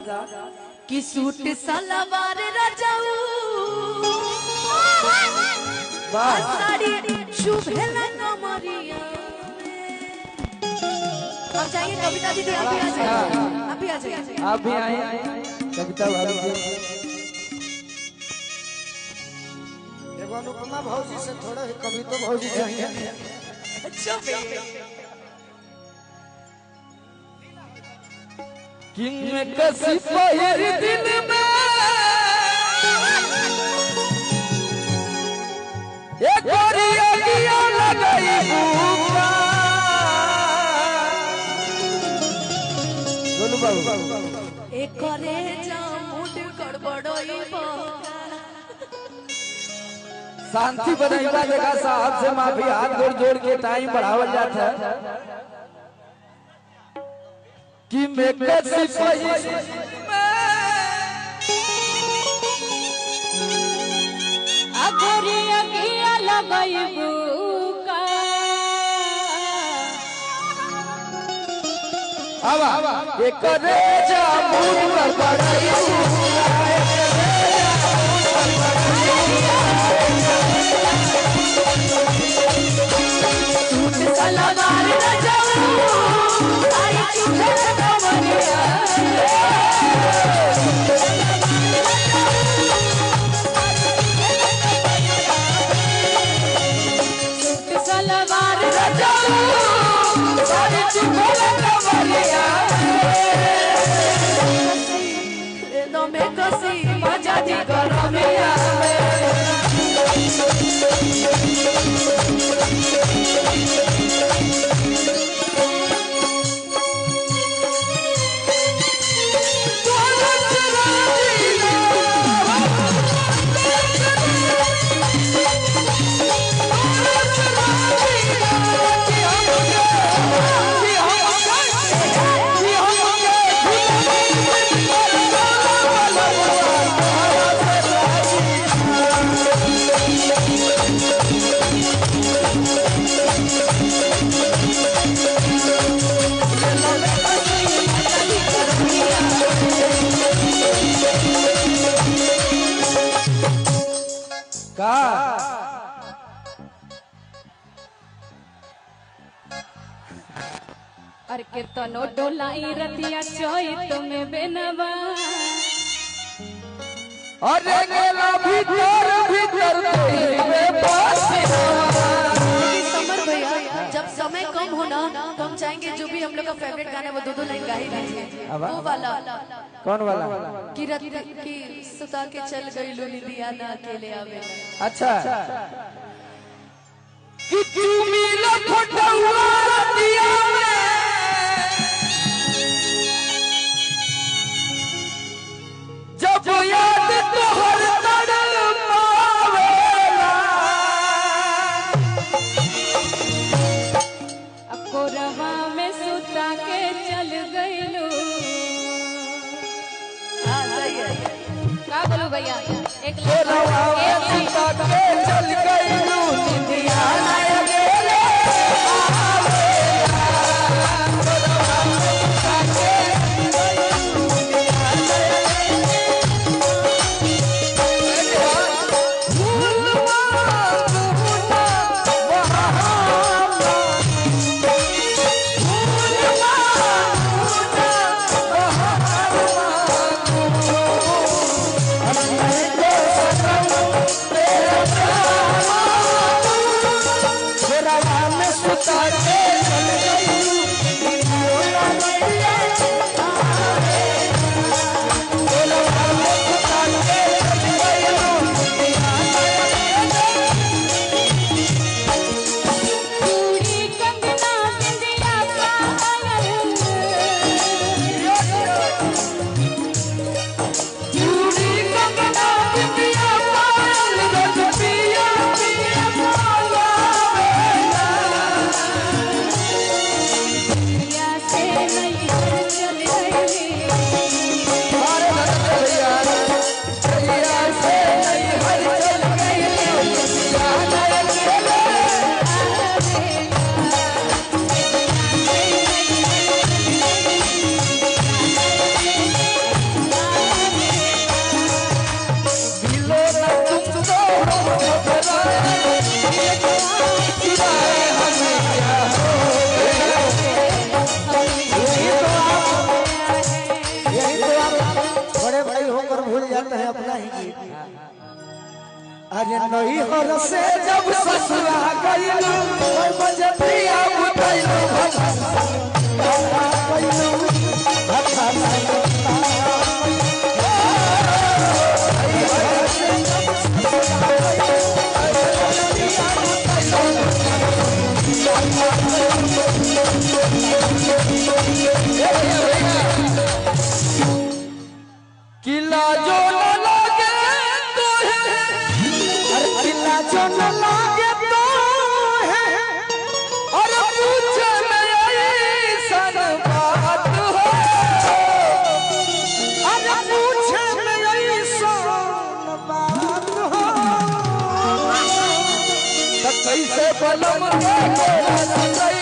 कि सूट सलवार रजाऊ साड़ी शुभेला कमरिया। अब चाहिए कविता दीदी, आप भी आ जाइए, आप भी आ जाइए, आप भी आए कविता भाभी जी। एगो अनुपमा भौजी से थोड़ा ही कविता भौजी चाहिए। किंग में कसी पहिर दिन में एक गोरिया दिया लगाई भूखा। बोलो बाबू एक करे जामुन गड़बड़ोई शांति बनाइबा देखा साहब से माफी हाथ जोड़ जोड़ के टाइम बढ़ावल जाता है कि मैं कैसे अगरिया किया लगाई बुका। अब एक करे जामुन गड़बड़ाई सलवार रजाऊ आई शुभेला कमरिया। सलवार रजाऊ आई शुभेला कमरिया। नो में कसी मजा दी गरमिया। अरे के तनो डोलाई रतिया चोई तुम्हें बेनवा। अरे गेला भीतर भीतर में समर भैया, जब समय कम होना तो हम चाहेंगे जो भी हम लोग का फेवरेट गाना वो दो लाइन गा ही दीजिए। वो वाला कौन वाला कि रात की सुता के चल गई लोली दिया ना अकेले आवे। अच्छा कि चुमी लखटुआ दिया में जब याद तोहर तड़पावेला कोरवा में सुता के चल गई लो। हाँ सही है, क्या बोलूं भैया, एक कोरवा में सुता के चल गई लो निंदिया ना गेले सलवार बड़े भाई होकर भूल जाते हैं अपना ही गीत। अरे नहीं हर से जब ससुरा गइलू कोई बजे पिया बुतैलू किला जो न लागे तो है, अरे किला जो न लागे तो है, और पूछे में ऐसन बात हो, अरे पूछे में ऐसन बात हो। तो कैसे बलम के